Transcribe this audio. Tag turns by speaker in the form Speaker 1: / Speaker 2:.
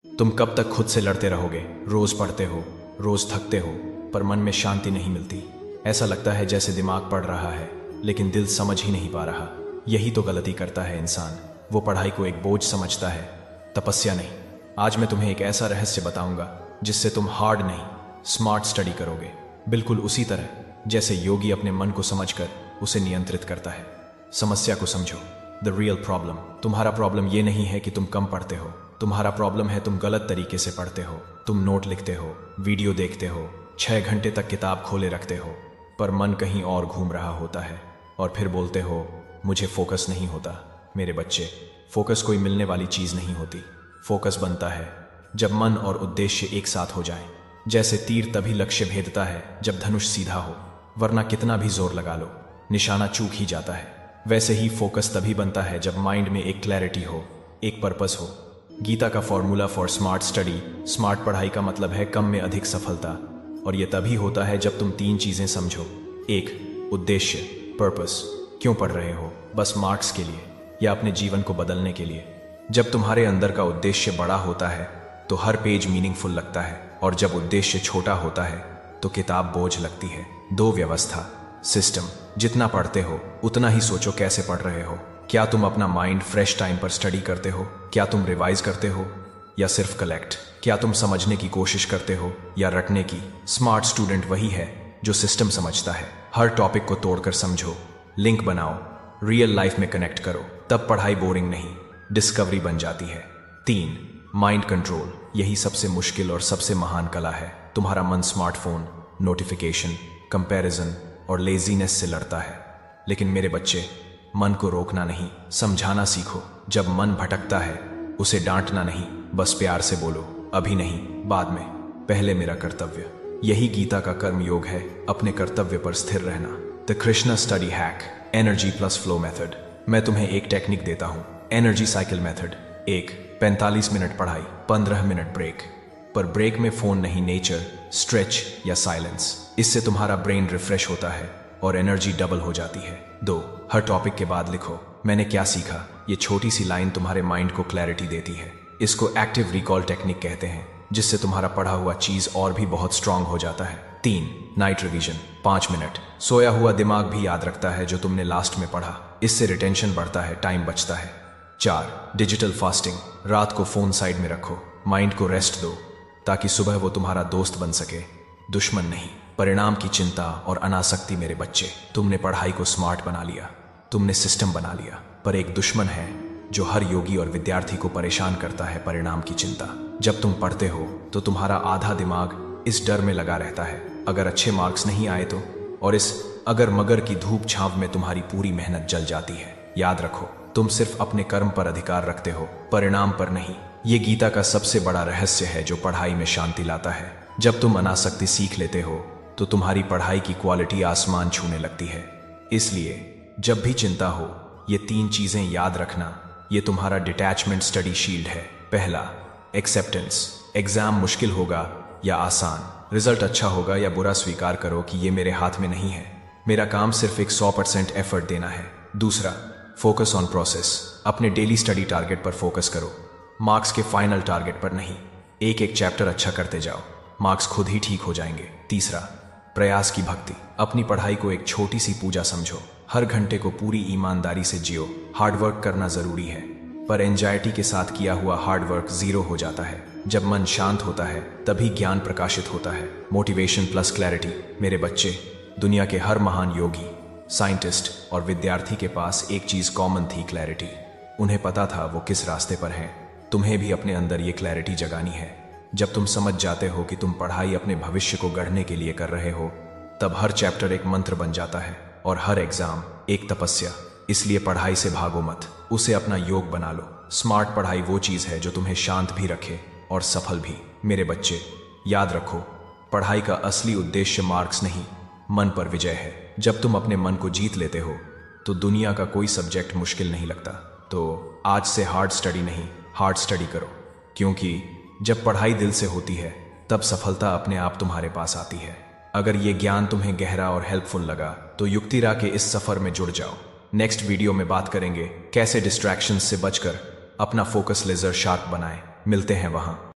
Speaker 1: तुम कब तक खुद से लड़ते रहोगे? रोज पढ़ते हो, रोज थकते हो, पर मन में शांति नहीं मिलती। ऐसा लगता है जैसे दिमाग पढ़ रहा है लेकिन दिल समझ ही नहीं पा रहा। यही तो गलती करता है इंसान। वो पढ़ाई को एक बोझ समझता है, तपस्या नहीं। आज मैं तुम्हें एक ऐसा रहस्य बताऊंगा जिससे तुम हार्ड नहीं, स्मार्ट स्टडी करोगे, बिल्कुल उसी तरह जैसे योगी अपने मन को समझकर उसे नियंत्रित करता है। समस्या को समझो, द रियल प्रॉब्लम। तुम्हारा प्रॉब्लम ये नहीं है कि तुम कम पढ़ते हो, तुम्हारा प्रॉब्लम है तुम गलत तरीके से पढ़ते हो। तुम नोट लिखते हो, वीडियो देखते हो, 6 घंटे तक किताब खोले रखते हो, पर मन कहीं और घूम रहा होता है और फिर बोलते हो मुझे फोकस नहीं होता। मेरे बच्चे, फोकस कोई मिलने वाली चीज नहीं होती। फोकस बनता है जब मन और उद्देश्य एक साथ हो जाएं। जैसे तीर तभी लक्ष्य भेदता है जब धनुष सीधा हो, वरना कितना भी जोर लगा लो निशाना चूक ही जाता है। वैसे ही फोकस तभी बनता है जब माइंड में एक क्लैरिटी हो, एक पर्पस हो। गीता का formula for smart study, smart पढ़ाई का मतलब है कम में अधिक सफलता। और यह तभी होता है जब तुम 3 चीजें समझो। 1, उद्देश्य, पर्पस। क्यों पढ़ रहे हो? बस मार्क्स के लिए या अपने जीवन को बदलने के लिए? जब तुम्हारे अंदर का उद्देश्य बड़ा होता है तो हर पेज मीनिंगफुल लगता है, और जब उद्देश्य छोटा होता है तो किताब बोझ लगती है। 2, व्यवस्था, सिस्टम। जितना पढ़ते हो उतना ही सोचो कैसे पढ़ रहे हो। क्या तुम अपना माइंड फ्रेश टाइम पर स्टडी करते हो? क्या तुम रिवाइज करते हो या सिर्फ कलेक्ट? क्या तुम समझने की कोशिश करते हो या रटने की? स्मार्ट स्टूडेंट वही है जो सिस्टम समझता है। हर टॉपिक को तोड़कर समझो, लिंक बनाओ, रियल लाइफ में कनेक्ट करो, तब पढ़ाई बोरिंग नहीं, डिस्कवरी बन जाती है। 3, माइंड कंट्रोल। यही सबसे मुश्किल और सबसे महान कला है। तुम्हारा मन स्मार्टफोन, नोटिफिकेशन, कंपैरिजन और लेजीनेस से लड़ता है। लेकिन मेरे बच्चे, मन को रोकना नहीं, समझाना सीखो। जब मन भटकता है उसे डांटना नहीं, बस प्यार से बोलो अभी नहीं, बाद में, पहले मेरा कर्तव्य। यही गीता का कर्म योग है, अपने कर्तव्य पर स्थिर रहना। The Krishna study hack, energy plus flow method. मैं तुम्हें एक टेक्निक देता हूं, एनर्जी साइकिल मेथड। 1, 45 मिनट पढ़ाई, 15 मिनट ब्रेक। पर ब्रेक में फोन नहीं, नेचर, स्ट्रेच या साइलेंस। इससे तुम्हारा ब्रेन रिफ्रेश होता है और एनर्जी डबल हो जाती है। 2, हर टॉपिक के बाद लिखो मैंने क्या सीखा। ये छोटी सी लाइन तुम्हारे माइंड को क्लैरिटी देती है। इसको एक्टिव रिकॉल टेक्निक कहते हैं, जिससे तुम्हारा पढ़ा हुआ चीज और भी बहुत स्ट्रांग हो जाता है। 3, नाइट रिवीजन, 5 मिनट। सोया हुआ दिमाग भी याद रखता है जो तुमने लास्ट में पढ़ा। इससे रिटेंशन बढ़ता है, टाइम बचता है। 4, डिजिटल फास्टिंग। रात को फोन साइड में रखो, माइंड को रेस्ट दो, ताकि सुबह वो तुम्हारा दोस्त बन सके, दुश्मन नहीं। परिणाम की चिंता और अनासक्ति। मेरे बच्चे, तुमने पढ़ाई को स्मार्ट बना लिया, तुमने सिस्टम बना लिया, पर एक दुश्मन है जो हर योगी और विद्यार्थी को परेशान करता है, परिणाम की चिंता। जब तुम पढ़ते हो तो तुम्हारा आधा दिमाग इस डर में लगा रहता है अगर अच्छे मार्क्स नहीं आए तो, और इस अगर मगर की धूप छांव में तुम्हारी पूरी मेहनत जल जाती है। याद रखो, तुम सिर्फ अपने कर्म पर अधिकार रखते हो, परिणाम पर नहीं। ये गीता का सबसे बड़ा रहस्य है जो पढ़ाई में शांति लाता है। जब तुम अनासक्ति सीख लेते हो तो तुम्हारी पढ़ाई की क्वालिटी आसमान छूने लगती है। इसलिए जब भी चिंता हो, ये 3 चीजें याद रखना। ये तुम्हारा डिटैचमेंट स्टडी शील्ड है। पहला, एक्सेप्टेंस। एग्जाम मुश्किल होगा या आसान, रिजल्ट अच्छा होगा या बुरा, स्वीकार करो कि ये मेरे हाथ में नहीं है। मेरा काम सिर्फ एक 100% एफर्ट देना है। दूसरा, फोकस ऑन प्रोसेस। अपने डेली स्टडी टारगेट पर फोकस करो, मार्क्स के फाइनल टारगेट पर नहीं। एक एक चैप्टर अच्छा करते जाओ, मार्क्स खुद ही ठीक हो जाएंगे। तीसरा, प्रयास की भक्ति। अपनी पढ़ाई को एक छोटी सी पूजा समझो, हर घंटे को पूरी ईमानदारी से जियो। हार्डवर्क करना जरूरी है, पर एंजाइटी के साथ किया हुआ हार्डवर्क जीरो हो जाता है। जब मन शांत होता है तभी ज्ञान प्रकाशित होता है। Motivation plus clarity. मेरे बच्चे, दुनिया के हर महान योगी, साइंटिस्ट और विद्यार्थी के पास एक चीज कॉमन थी, क्लैरिटी। उन्हें पता था वो किस रास्ते पर हैं। तुम्हें भी अपने अंदर ये क्लैरिटी जगानी है। जब तुम समझ जाते हो कि तुम पढ़ाई अपने भविष्य को गढ़ने के लिए कर रहे हो, तब हर चैप्टर एक मंत्र बन जाता है और हर एग्जाम एक तपस्या। इसलिए पढ़ाई से भागो मत, उसे अपना योग बना लो। स्मार्ट पढ़ाई वो चीज है जो तुम्हें शांत भी रखे और सफल भी। मेरे बच्चे, याद रखो, पढ़ाई का असली उद्देश्य मार्क्स नहीं, मन पर विजय है। जब तुम अपने मन को जीत लेते हो तो दुनिया का कोई सब्जेक्ट मुश्किल नहीं लगता। तो आज से हार्ड स्टडी नहीं, हार्ड स्टडी करो, क्योंकि जब पढ़ाई दिल से होती है तब सफलता अपने आप तुम्हारे पास आती है। अगर ये ज्ञान तुम्हें गहरा और हेल्पफुल लगा तो युक्तिरा के इस सफर में जुड़ जाओ। नेक्स्ट वीडियो में बात करेंगे कैसे डिस्ट्रैक्शंस से बचकर अपना फोकस लेजर शार्प बनाएं। मिलते हैं वहां।